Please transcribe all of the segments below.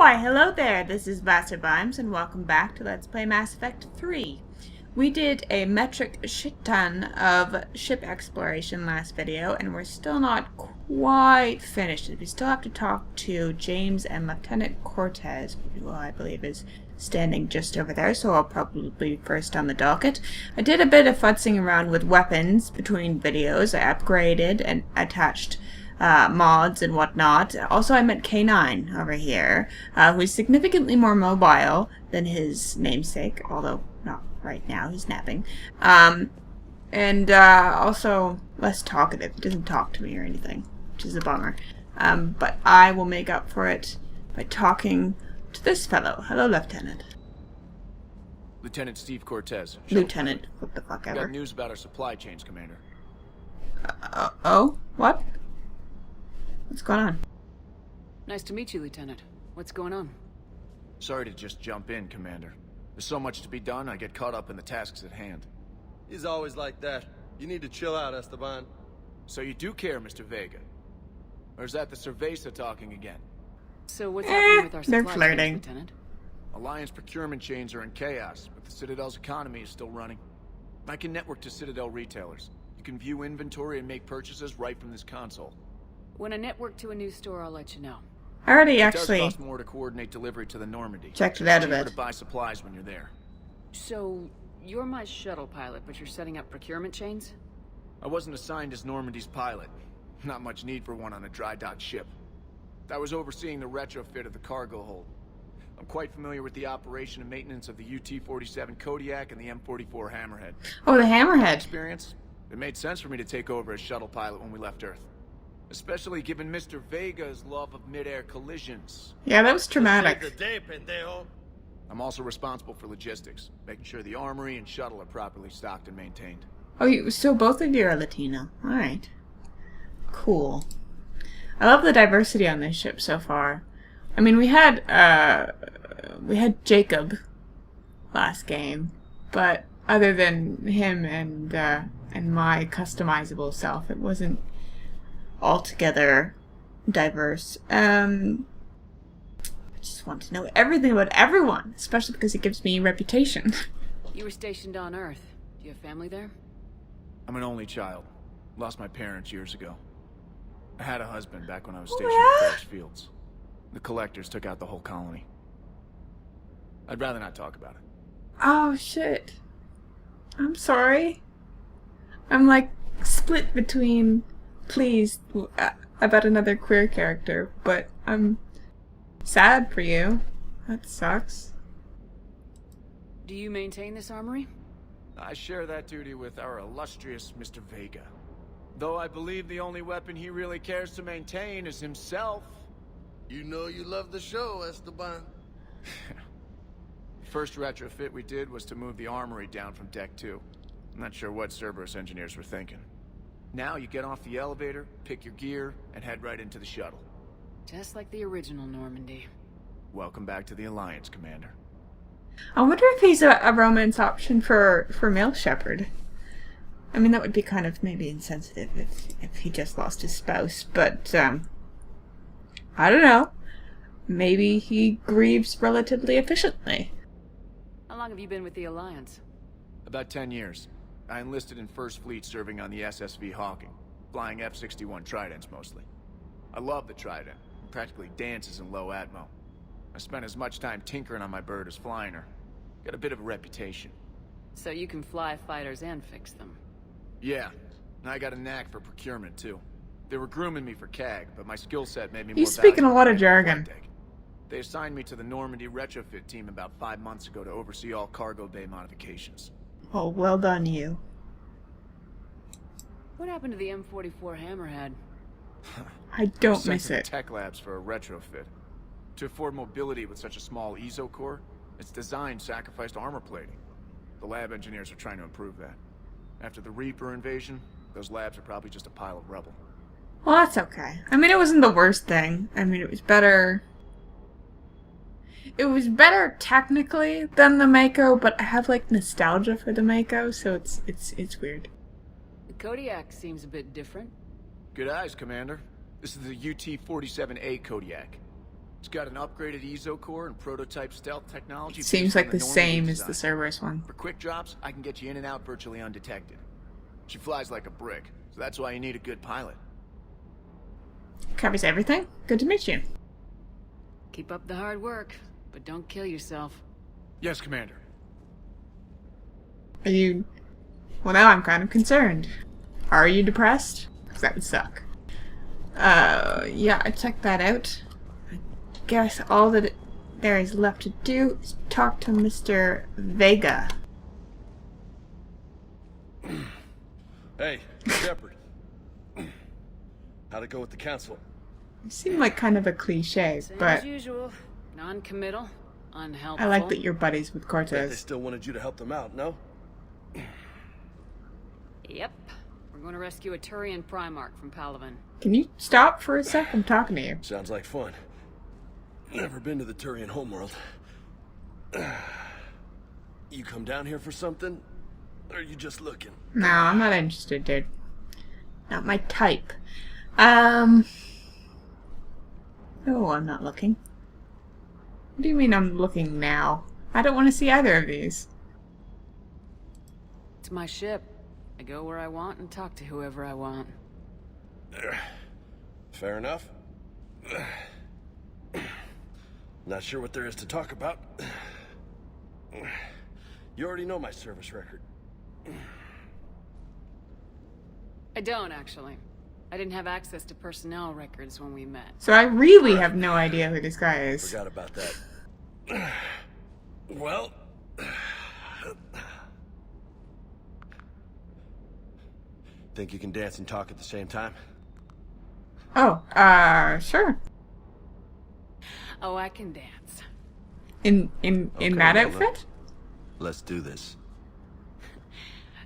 Why, hello there, this is VasserVimes, and welcome back to Let's Play Mass Effect 3. We did a metric shit ton of ship exploration last video, and we're still not quite finished. We still have to talk to James and Lieutenant Cortez, who I believe is standing just over there, so I'll probably be first on the docket. I did a bit of futzing around with weapons between videos. I upgraded and attached mods and whatnot. Also, I met K9 over here, who's significantly more mobile than his namesake, although not right now, he's napping. And also less talkative. He doesn't talk to me or anything, which is a bummer. But I will make up for it by talking to this fellow. Hello, Lieutenant. Lieutenant Steve Cortez. Lieutenant, what the fuck ever. Got news about our supply chains, Commander. Oh? What? What's going on? Nice to meet you, Lieutenant. What's going on? Sorry to just jump in, Commander. There's so much to be done, I get caught up in the tasks at hand. He's always like that. You need to chill out, Esteban. So you do care, Mr. Vega? Or is that the Cerveza talking again? So what's happening with our they're supply flirting. chains, Lieutenant? Alliance procurement chains are in chaos, but the Citadel's economy is still running. I can network to Citadel retailers. You can view inventory and make purchases right from this console. When I network to a new store, I'll let you know. I already It actually does cost more to coordinate delivery to the Normandy. checked it out a Cheaper bit. to buy supplies when you're there. So, you're my shuttle pilot, but you're setting up procurement chains? I wasn't assigned as Normandy's pilot. Not much need for one on a dry dock ship. I was overseeing the retrofit of the cargo hold. I'm quite familiar with the operation and maintenance of the UT-47 Kodiak and the M44 Hammerhead. Oh, the Hammerhead. Experience? It made sense for me to take over as shuttle pilot when we left Earth. Especially given Mr. Vega's love of mid-air collisions. Yeah, that was traumatic. Save the day, pendejo. I'm also responsible for logistics, making sure the armory and shuttle are properly stocked and maintained. Oh, so both of you are Latino. Alright. Cool. I love the diversity on this ship so far. I mean, we had Jacob last game, but other than him and my customizable self, it wasn't altogether diverse. I just want to know everything about everyone, especially because it gives me reputation. You were stationed on Earth. Do you have family there? I'm an only child. Lost my parents years ago. I had a husband back when I was Oh, stationed yeah? in Forest Fields. The collectors took out the whole colony. I'd rather not talk about it. Oh, shit. I'm sorry. I'm like split between pleased about another queer character, but I'm sad for you. That sucks. Do you maintain this armory? I share that duty with our illustrious Mr. Vega. Though I believe the only weapon he really cares to maintain is himself. You know you love the show, Esteban. The first retrofit we did was to move the armory down from Deck 2. I'm not sure what Cerberus engineers were thinking. Now you get off the elevator, pick your gear, and head right into the shuttle. Just like the original Normandy. Welcome back to the Alliance, Commander. I wonder if he's a romance option for male shepherd. I mean, that would be kind of maybe insensitive if he just lost his spouse, but I don't know. Maybe he grieves relatively efficiently. How long have you been with the Alliance? About 10 years. I enlisted in First Fleet serving on the SSV Hawking, flying F-61 Tridents mostly. I love the Trident. It practically dances in low atmo. I spent as much time tinkering on my bird as flying her. Got a bit of a reputation. So you can fly fighters and fix them. Yeah, and I got a knack for procurement too. They were grooming me for CAG, but my skill set made me more He's speaking a valuable lot of than jargon. flight deck. They assigned me to the Normandy retrofit team about 5 months ago to oversee all cargo bay modifications. Oh, well done, you. What happened to the M44 Hammerhead? I don't Sent miss to the it. tech labs for a retrofit. To afford mobility with such a small ESO core, its design sacrificed armor plating. The lab engineers are trying to improve that. After the Reaper invasion, those labs are probably just a pile of rubble. Well, that's okay. I mean, it wasn't the worst thing. I mean, it was better. It was better technically than the Mako, but I have like nostalgia for the Mako, so it's weird. The Kodiak seems a bit different. Good eyes, Commander. This is the UT-47A Kodiak. It's got an upgraded EZO core and prototype stealth technology. It seems based on like the Normandy same as the design. Cerberus one. For quick drops, I can get you in and out virtually undetected. She flies like a brick, so that's why you need a good pilot. Covers everything. Good to meet you. Keep up the hard work, but don't kill yourself. Yes, Commander. Are you... Well, now I'm kind of concerned. Are you depressed? Because that would suck. Yeah, I checked that out. I guess all that there is left to do is talk to Mr. Vega. Hey, Shepard. How'd it go with the council? You seem like kind of a cliche, Same but as usual. Non-committal, unhelpful. I like that you're buddies with They Cortez. still wanted you to help them out, no? Yep. We're going to rescue a Turian Primarch from Palaven. Can you stop for a sec? I'm talking to you. Sounds like fun. Never been to the Turian homeworld. You come down here for something? Or are you just looking? No, I'm not interested, dude. Not my type. Oh, I'm not looking. What do you mean I'm looking now? I don't want to see either of these. It's my ship. I go where I want and talk to whoever I want. Fair enough. Not sure what there is to talk about. You already know my service record. I don't, actually. I didn't have access to personnel records when we met. So I really have no idea who this guy is. Forgot about that. Well... Think you can dance and talk at the same time? Oh, sure. Oh, I can dance. In Okay, that well, outfit? Let's do this.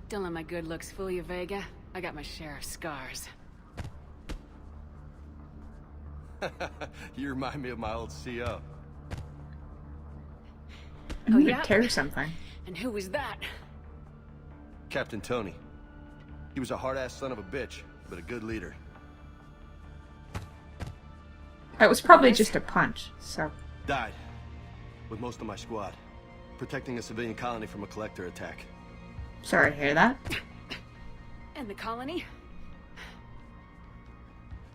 Don't let my good looks fool you, Vega. I got my share of scars. You remind me of my old CO. I'm Oh, gonna yeah? tear something. And who was that? Captain Tony. He was a hard-ass son of a bitch, but a good leader. That was probably just a punch, so... Died. With most of my squad. Protecting a civilian colony from a collector attack. Sorry to hear that. And the colony?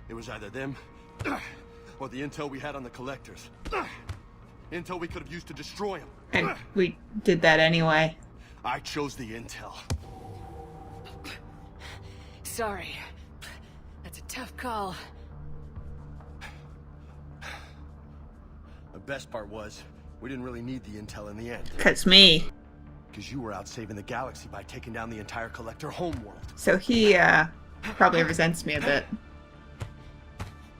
It was either them, or the intel we had on the collectors. Intel we could have used to destroy them. And we did that anyway. I chose the intel. Sorry. That's a tough call. The best part was, we didn't really need the intel in the end. 'Cause me. Because you were out saving the galaxy by taking down the entire collector homeworld. So he, probably resents me a bit.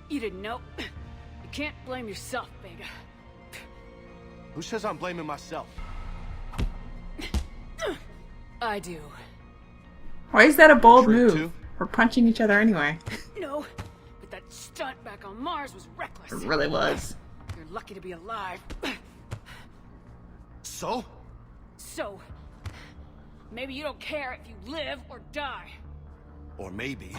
You didn't know. You can't blame yourself, Vega. Who says I'm blaming myself? I do. Why is that a bold True, move? too? We're punching each other anyway. No, but that stunt back on Mars was reckless. It really was. You're lucky to be alive. So? So, maybe you don't care if you live or die. Or maybe...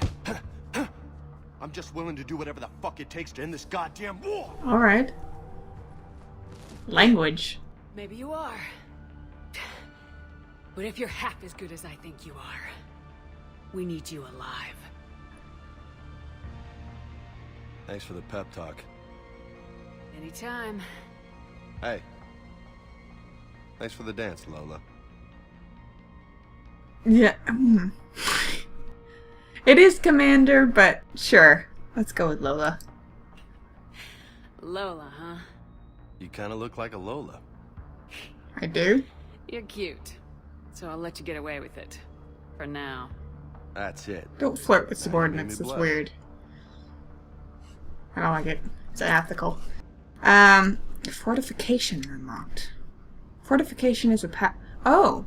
I'm just willing to do whatever the fuck it takes to end this goddamn war! Alright. Language. Maybe you are. But if you're half as good as I think you are, we need you alive. Thanks for the pep talk. Anytime. Hey. Thanks for the dance, Lola. Yeah. It is Commander, but sure. Let's go with Lola. Lola, huh? You kind of look like a Lola. I do? You're cute. So I'll let you get away with it. For now. That's it. Don't flirt with Made subordinates. me That's blush. weird. I don't like it. It's unethical. Fortification unlocked. Fortification is a Oh!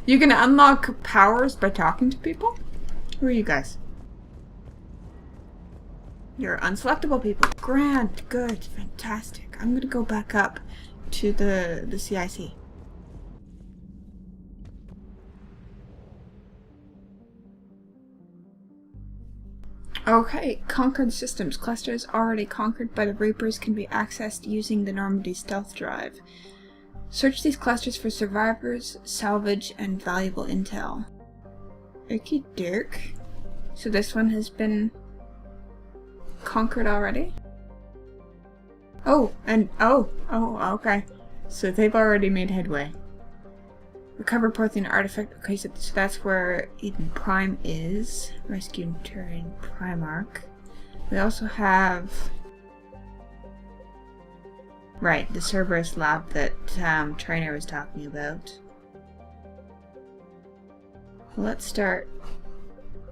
You can unlock powers by talking to people? Who are you guys? You're unselectable people. Grand. Good. Fantastic. I'm gonna go back up to the CIC. Okay, conquered systems. Clusters already conquered by the Reapers can be accessed using the Normandy stealth drive. Search these clusters for survivors, salvage, and valuable intel. Okie doke. So this one has been conquered already? Oh, okay. So they've already made headway. Recover Prothean artifact. Okay, so that's where Eden Prime is. Rescue Turian Primarch. We also have... Right, the Cerberus lab that Trainer was talking about. Well, let's start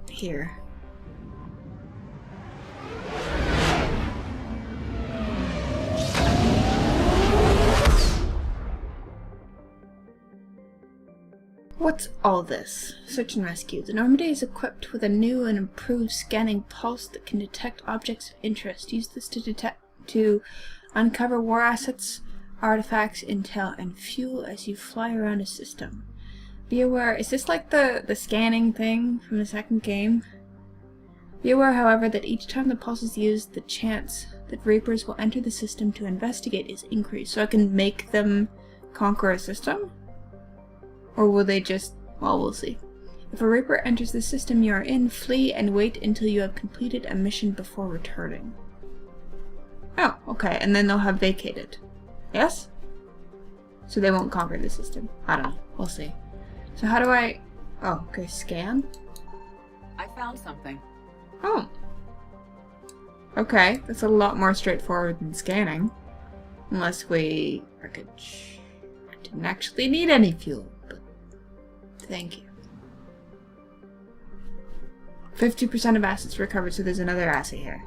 here. What's all this? Search and rescue. The Normandy is equipped with a new and improved scanning pulse that can detect objects of interest. Use this to uncover war assets, artifacts, intel, and fuel as you fly around a system. Be aware, is this like the scanning thing from the second game? Be aware, however, that each time the pulse is used, the chance that Reapers will enter the system to investigate is increased. So I can make them conquer a system? Or will they just... well, we'll see. If a Reaper enters the system you are in, flee and wait until you have completed a mission before returning. Oh, okay, and then they'll have vacated. Yes? So they won't conquer the system. I don't know. We'll see. So how do I... oh, okay, scan? I found something. Oh. Okay, that's a lot more straightforward than scanning. Unless we... wreckage. I didn't actually need any fuel, but... thank you. 50% of assets recovered, so there's another asset here.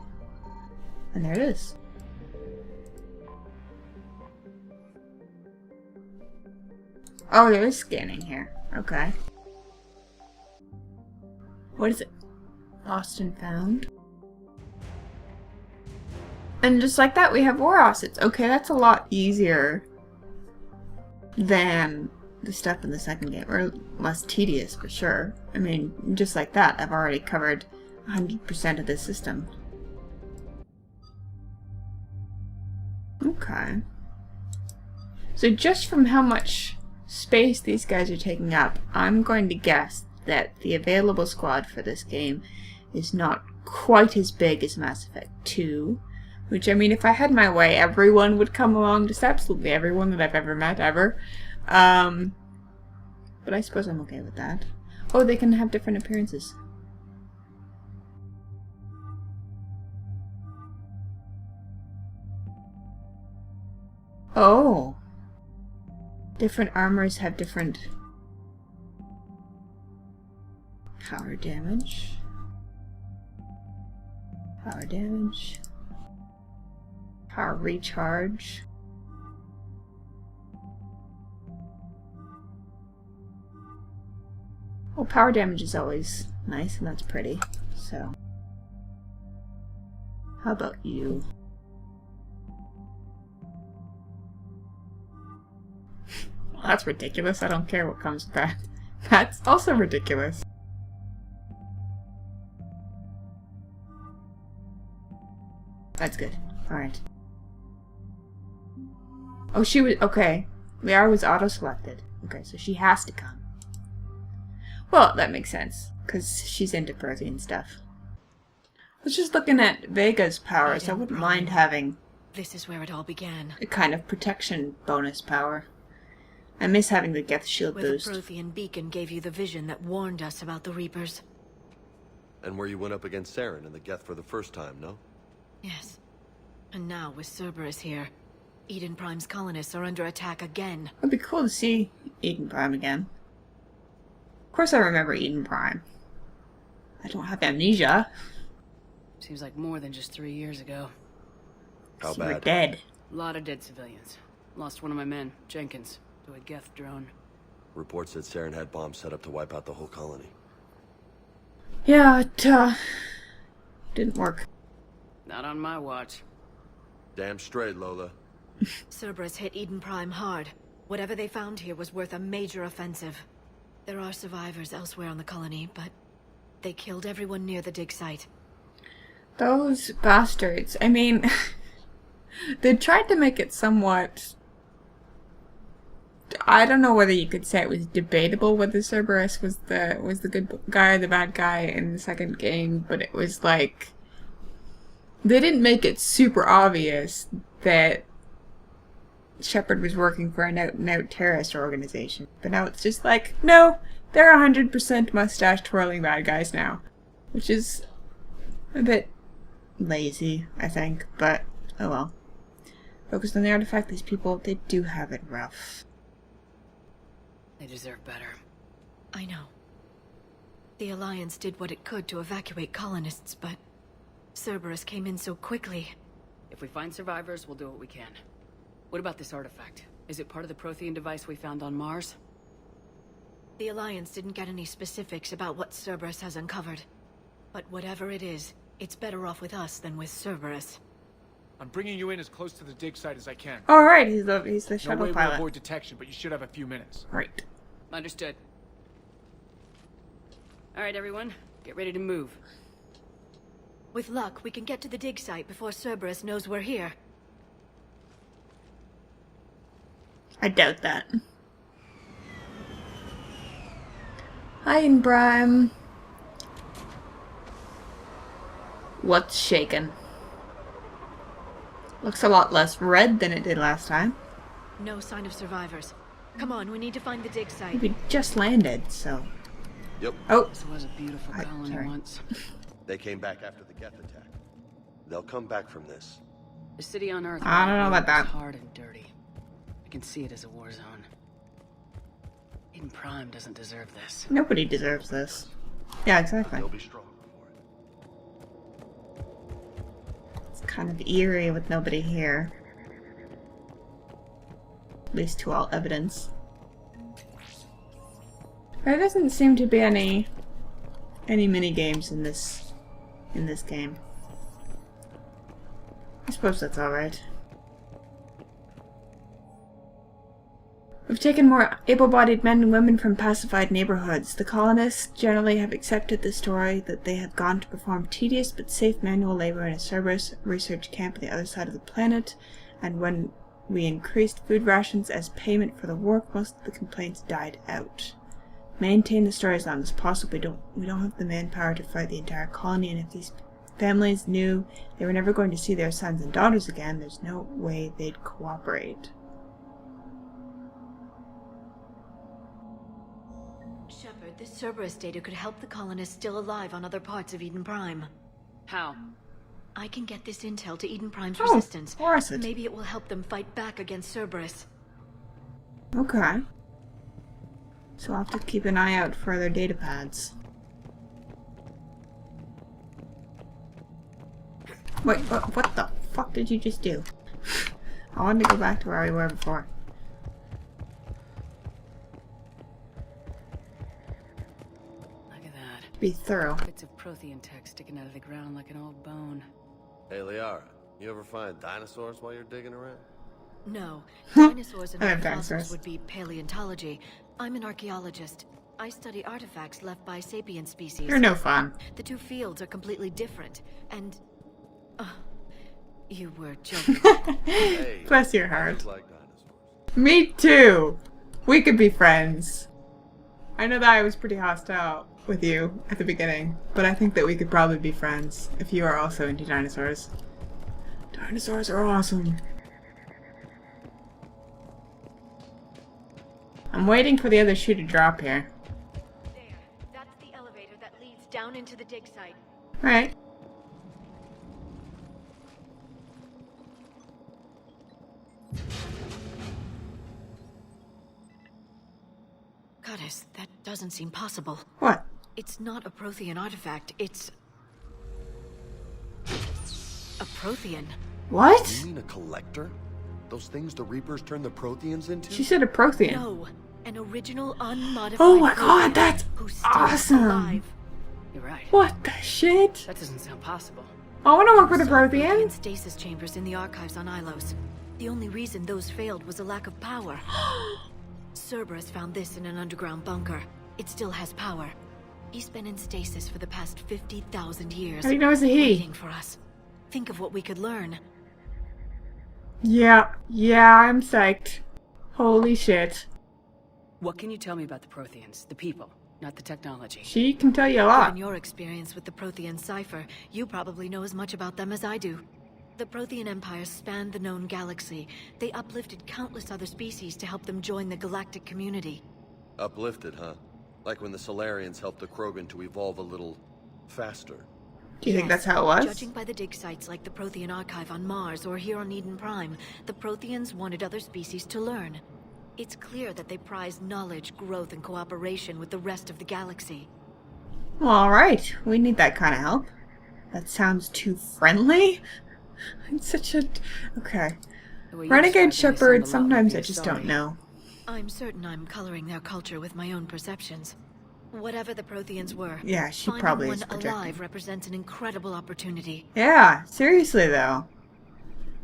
And there it is. Oh, there is scanning here. Okay. What is it? Lost and found. And just like that, we have war assets. Okay, that's a lot easier than the stuff in the second game. Or less tedious, for sure. I mean, just like that, I've already covered 100% of the system. Okay. So just from how much space these guys are taking up, I'm going to guess that the available squad for this game is not quite as big as Mass Effect 2. Which, I mean, if I had my way, everyone would come along. Just absolutely everyone that I've ever met, ever. But I suppose I'm okay with that. Oh, they can have different appearances. Oh. Different armors have different power damage. Power damage. Power recharge. Well, power damage is always nice, and that's pretty, so. How about you? Well, that's ridiculous. I don't care what comes with that. That's also ridiculous. That's good. Alright. Oh, she was... okay. Liara was auto-selected. Okay, so she has to come. Well, that makes sense, because she's into Prothean stuff. I was just looking at Vega's powers. I wouldn't mind having... this is where it all began. A kind of protection bonus power. I miss having the Geth shield Where boost. the Prothean beacon gave you the vision that warned us about the Reapers. And where you went up against Saren and the Geth for the first time, no? Yes. And now, with Cerberus here, Eden Prime's colonists are under attack again. It'd be cool to see Eden Prime again. Of course I remember Eden Prime. I don't have amnesia. Seems like more than just 3 years ago. How So we're bad? dead. A lot of dead civilians. Lost one of my men, Jenkins, to a Geth drone. Reports said Saren had bombs set up to wipe out the whole colony. Yeah, it, didn't work. Not on my watch. Damn straight, Lola. Cerberus hit Eden Prime hard. Whatever they found here was worth a major offensive. There are survivors elsewhere on the colony, but they killed everyone near the dig site. Those bastards. I mean, they tried to make it somewhat... I don't know whether you could say it was debatable whether Cerberus was the good guy or the bad guy in the second game, but it was like... They didn't make it super obvious that Shepard was working for an out-and-out terrorist organization. But now it's just like, no, they're 100% mustache-twirling bad guys now. Which is a bit lazy, I think, but oh well. Focused on the artifact, these people, they do have it rough. They deserve better. I know. The Alliance did what it could to evacuate colonists, but Cerberus came in so quickly. If we find survivors, we'll do what we can. What about this artifact? Is it part of the Prothean device we found on Mars? The Alliance didn't get any specifics about what Cerberus has uncovered. But whatever it is, it's better off with us than with Cerberus. I'm bringing you in as close to the dig site as I can. Alright, he's the No shuttle way we'll pilot. avoid detection, but you should have a few minutes. Right. Understood. Alright, everyone. Get ready to move. With luck, we can get to the dig site before Cerberus knows we're here. I doubt that. Hi, Eden Prime. What's shaking? Looks a lot less red than it did last time. No sign of survivors. Come on, we need to find the dig site. We just landed, so... Yep. Oh! This was a beautiful colony sorry. once. They came back after the Geth attack. They'll come back from this. The city on Earth. I don't know about that. is hard and dirty. I can see it as a war zone. Eden Prime doesn't deserve this. Nobody deserves this. Yeah, exactly. They'll be strong for it. It's kind of eerie with nobody here. At least to all evidence. There doesn't seem to be any mini games in this game. I suppose that's alright. We've taken more able-bodied men and women from pacified neighborhoods. The colonists generally have accepted the story that they have gone to perform tedious but safe manual labor in a Cerberus research camp on the other side of the planet, and when we increased food rations as payment for the work, most of the complaints died out. Maintain the story as long as possible. We don't have the manpower to fight the entire colony, and if these families knew they were never going to see their sons and daughters again, there's no way they'd cooperate. Shepard, this Cerberus data could help the colonists still alive on other parts of Eden Prime. How? I can get this intel to Eden Prime's Oh, resistance. of course it. Maybe it will help them fight back against Cerberus. Okay. So I'll have to keep an eye out for their data pads. Wait, what the fuck did you just do? I wanted to go back to where we were before. Look at that. Be thorough. Bits of Prothean tech sticking out of the ground like an old bone. Hey, Liara, you ever find dinosaurs while you're digging around? No, dinosaurs and I other have fossils dinosaurs. would be paleontology. I'm an archaeologist. I study artifacts left by sapient species. You're no fun. The two fields are completely different, and... you were joking. Hey, Bless your I heart. just like dinosaurs. Me too! We could be friends. I know that I was pretty hostile with you at the beginning, but I think that we could probably be friends if you are also into dinosaurs. Dinosaurs are awesome. I'm waiting for the other shoe to drop here. There, that's the elevator that leads down into the dig site. Alright. Goddess, that doesn't seem possible. What? It's not a Prothean artifact, it's... a Prothean. What? You mean a collector? Those things the Reapers turned the Protheans into? She said a Prothean. No, an original unmodified Oh my Prothean god, that's who's still awesome! alive. You're right. What the shit? That doesn't sound possible. I want to work with a Prothean Prothean. stasis chambers in the archives on Ilos. The only reason those failed was a lack of power. Cerberus found this in an underground bunker. It still has power. He's been in stasis for the past 50,000 years. How do you know it's a he? Waiting for us. Think of what we could learn. Yeah, I'm psyched. Holy shit. What can you tell me about the Protheans? The people, not the technology. She can tell you a lot. Given your experience with the Prothean cipher, you probably know as much about them as I do. The Prothean Empire spanned the known galaxy. They uplifted countless other species to help them join the galactic community. Uplifted, huh? Like when the Solarians helped the Krogan to evolve a little faster. Do you think that's how it was? Judging by the dig sites like the Prothean Archive on Mars or here on Eden Prime, the Protheans wanted other species to learn. It's clear that they prized knowledge, growth, and cooperation with the rest of the galaxy. Well, alright. We need that kind of help. That sounds too friendly. It's such a... Okay. Renegade Shepherd, sometimes I just don't know. I'm certain I'm coloring their culture with my own perceptions. Whatever the Protheans were, Yeah, she finding probably one is projecting. alive represents an incredible opportunity. Yeah, seriously though.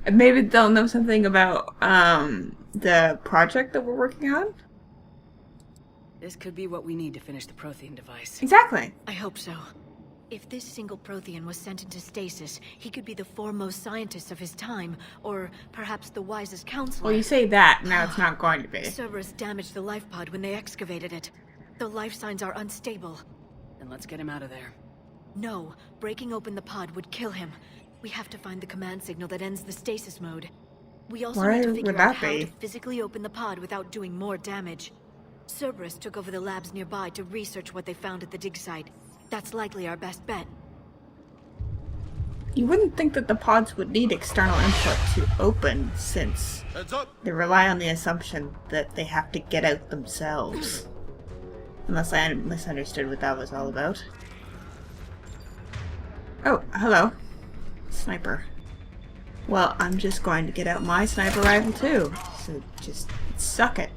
And maybe they'll know something about, the project that we're working on? This could be what we need to finish the Prothean device. Exactly. I hope so. If this single Prothean was sent into stasis, he could be the foremost scientist of his time, or perhaps the wisest counselor. Well, you say that, now it's not going to be. Cerberus damaged the life pod when they excavated it. The life signs are unstable. Then let's get him out of there. No, breaking open the pod would kill him. We have to find the command signal that ends the stasis mode. We also Where need to would figure that out how be? to physically open the pod without doing more damage. Cerberus took over the labs nearby to research what they found at the dig site. That's likely our best bet. You wouldn't think that the pods would need external input to open, since Heads up! they rely on the assumption that they have to get out themselves. Unless I misunderstood what that was all about. Oh, hello. Sniper. Well, I'm just going to get out my sniper rifle too. So just suck it.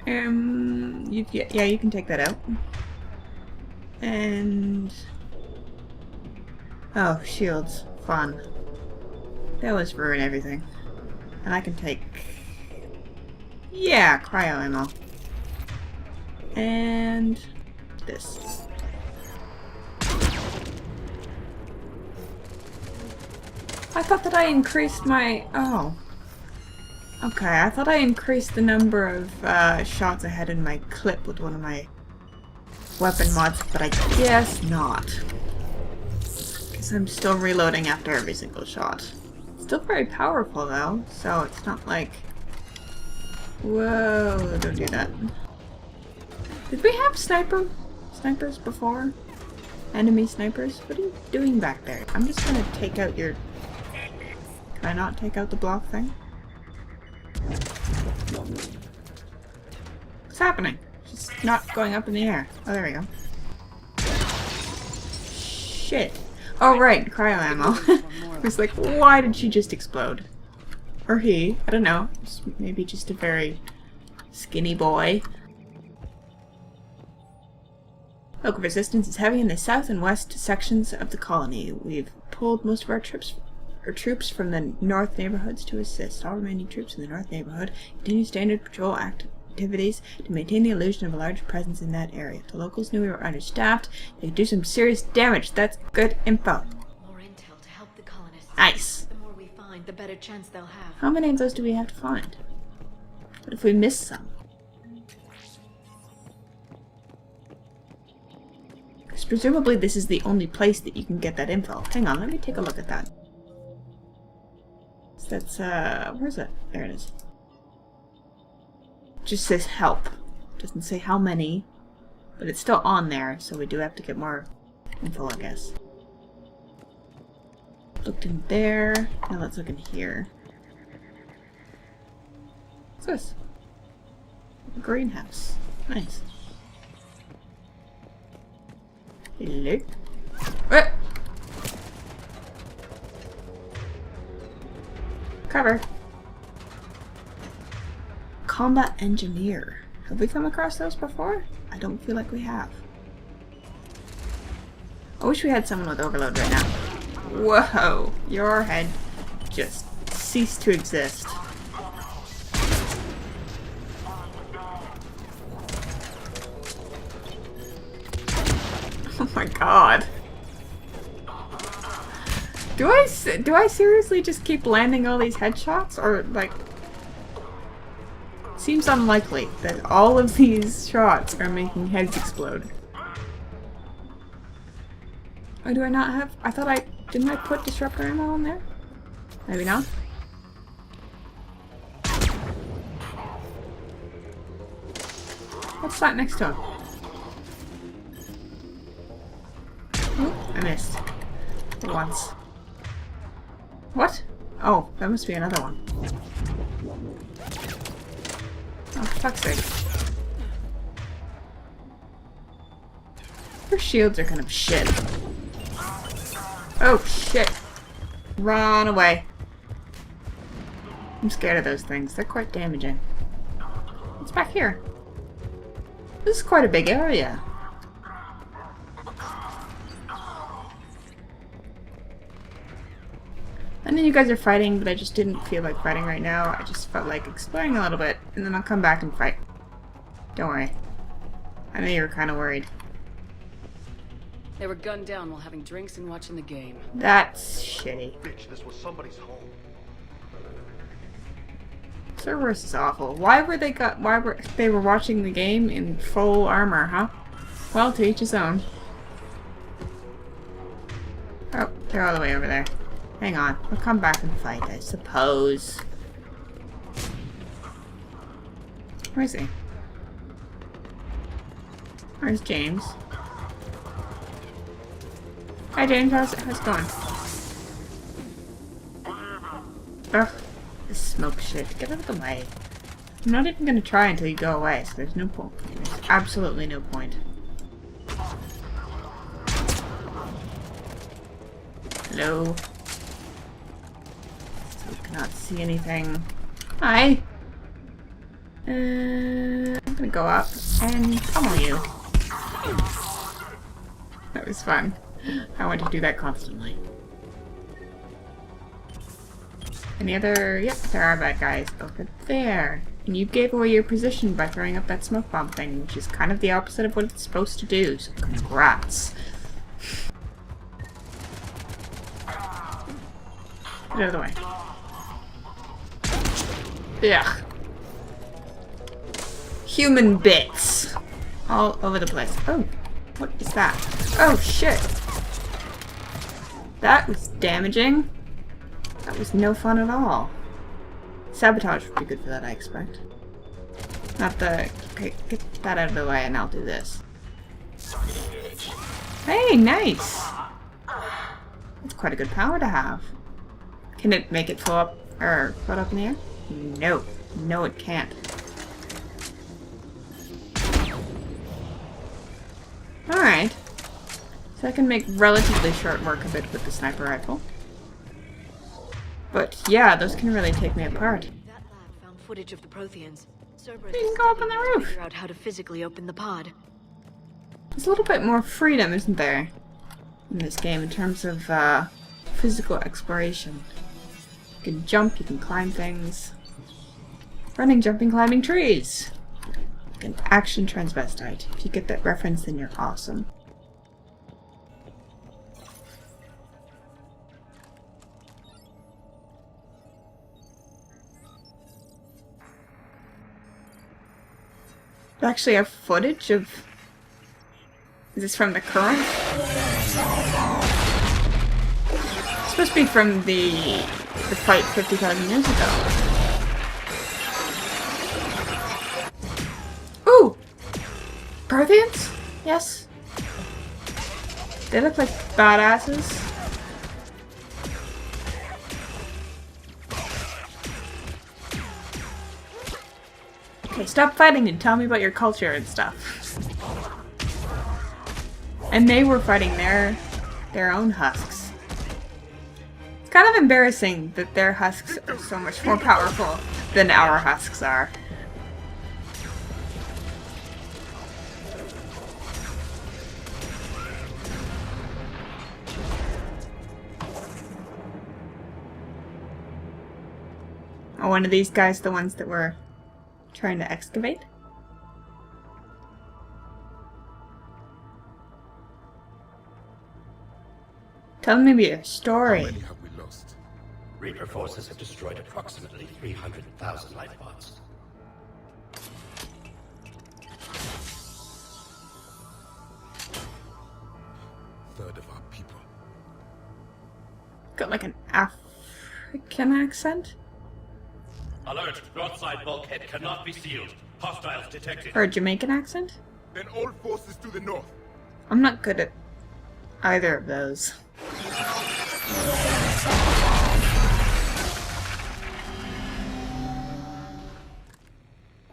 Yeah, you can take that out. And... oh, shields. Fun. They always ruin everything. And I can take... yeah, cryo ammo. And... this. I thought that I increased my... oh. Okay, I thought I increased the number of shots I had in my clip with one of my weapon mods, but I guess not. Because I'm still reloading after every single shot. Still very powerful though, so it's not like... whoa, don't do that. Did we have snipers before? Enemy snipers? What are you doing back there? I'm just gonna take out your... can I not take out the block thing? What's happening? Just not going up in the air. Oh, there we go. Shit. Oh, right. Cryo ammo. I was like, why did she just explode? Or he. I don't know. Maybe just a very skinny boy. Local resistance is heavy in the south and west sections of the colony. We've pulled most of our troops from the north neighborhoods to assist. All remaining troops in the north neighborhood continue standard patrol activities to maintain the illusion of a large presence in that area. The locals knew we were understaffed. They could do some serious damage. That's good info. More intel to help the colonists. Nice. The more we find, the better chance they'll have. How many of those do we have to find? What if we miss some? Because presumably this is the only place that you can get that info. Hang on, let me take a look at that. So that's, where's it? There it is. It just says help. Doesn't say how many, but it's still on there, so we do have to get more info, I guess. Looked in there. Now let's look in here. What's this? A greenhouse. Nice. Hello. What? Cover. Combat engineer. Have we come across those before? I don't feel like we have. I wish we had someone with overload right now. Whoa! Your head just ceased to exist. my god. Do I seriously just keep landing all these headshots? Or, like... Seems unlikely that all of these shots are making heads explode. Oh, do I not have... I thought I... Didn't I put disruptor ammo in there? Maybe not. What's that next to him? Oh, I missed. Once. What? Oh, that must be another one. Oh, for fuck's sake. Their shields are kind of shit. Oh, shit. Run away. I'm scared of those things. They're quite damaging. What's back here? This is quite a big area. I know you guys are fighting, but I just didn't feel like fighting right now. I just felt like exploring a little bit, and then I'll come back and fight. Don't worry. I know you were kind of worried. They were gunned down while having drinks and watching the game. That's shitty. Bitch, this was somebody's home. Cerberus is awful. Why were they watching the game in full armor, huh? Well, to each his own. Oh, they're all the way over there. Hang on, we'll come back and fight, I suppose. Where is he? Where's James? Hi James, how's it going? Ugh, this smoke shit. Get out of the way. I'm not even gonna try until you go away, so there's no point. There's absolutely no point. Hello? Still cannot see anything. Hi! I'm gonna go up and pummel you. That was fun. I want to do that constantly. Any other... Yep, there are bad guys over there. And you gave away your position by throwing up that smoke bomb thing, which is kind of the opposite of what it's supposed to do, so congrats. Get out of the way. Ugh. Human bits. All over the place. Oh, what is that? Oh, shit. That was damaging. That was no fun at all. Sabotage would be good for that, I expect. Not the... Okay, get that out of the way and I'll do this. Hey, nice! That's quite a good power to have. Can it make it float up, or float up in the air? No. No, it can't. Alright. So I can make relatively short work of it with the sniper rifle. But yeah, those can really take me apart. That lab found footage of the Protheans. You can go up on the roof. Figure out how to physically open the pod. There's a little bit more freedom, isn't there, in this game in terms of physical exploration. You can jump, you can climb things. Running, jumping, climbing trees. Like an action transvestite. If you get that reference, then you're awesome. I actually have footage of... Is this from the current? It's supposed to be from the fight 50,000 years ago. Ooh! Protheans? Yes. They look like badasses. Okay, stop fighting and tell me about your culture and stuff. And they were fighting their own husks. It's kind of embarrassing that their husks are so much more powerful than our husks are. Are one of these guys the ones that were trying to excavate? Tell me your How story. many have we lost? Reaper forces have destroyed approximately 300,000 life pods. Third of our people. Got like an African accent? Alert! Broadside bulkhead cannot be sealed. Hostiles detected. Or a Jamaican accent? Then all forces to the north. I'm not good at either of those.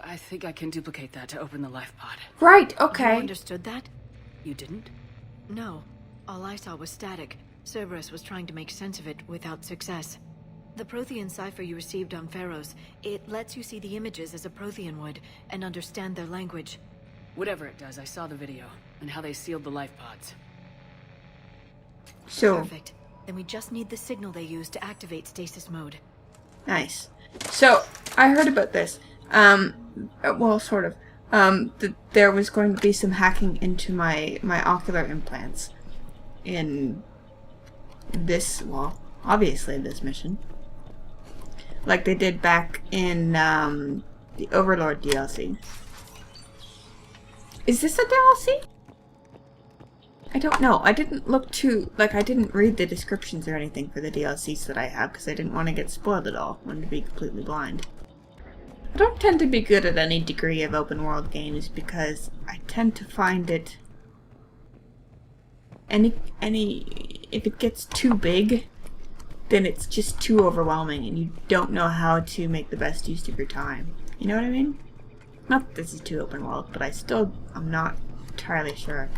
I think I can duplicate that to open the life pod. Right, You okay. understood that? You didn't? No. All I saw was static. Cerberus was trying to make sense of it without success. The Prothean cipher you received on Pharaohs, it lets you see the images as a Prothean would, and understand their language. Whatever it does, I saw the video, and how they sealed the life pods. So, Perfect. Then we just need the signal they use to activate stasis mode. nice. So, I heard about this. Well, sort of. There was going to be some hacking into my ocular implants in this, well, obviously this mission. Like they did back in the Overlord DLC. Is this a DLC? I don't know. I didn't look too, like I didn't read the descriptions or anything for the DLCs that I have because I didn't want to get spoiled at all. I wanted to be completely blind. I don't tend to be good at any degree of open world games because I tend to find it if it gets too big, then it's just too overwhelming and you don't know how to make the best use of your time. You know what I mean? Not that this is too open world, but I'm not entirely sure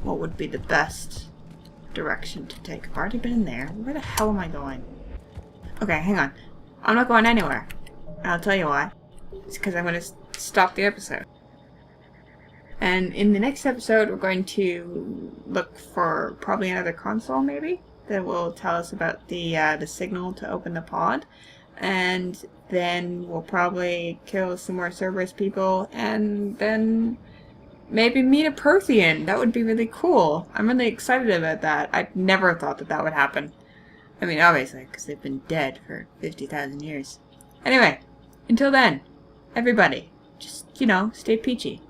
what would be the best direction to take. I've already been in there. Where the hell am I going? Okay, hang on. I'm not going anywhere. I'll tell you why. It's because I'm going to stop the episode. And in the next episode, we're going to look for probably another console, maybe, that will tell us about the signal to open the pod. And then we'll probably kill some more Cerberus people, and then maybe meet a Prothean. That would be really cool. I'm really excited about that. I never thought that would happen. I mean, obviously, because they've been dead for 50,000 years. Anyway, until then, everybody, just, stay peachy.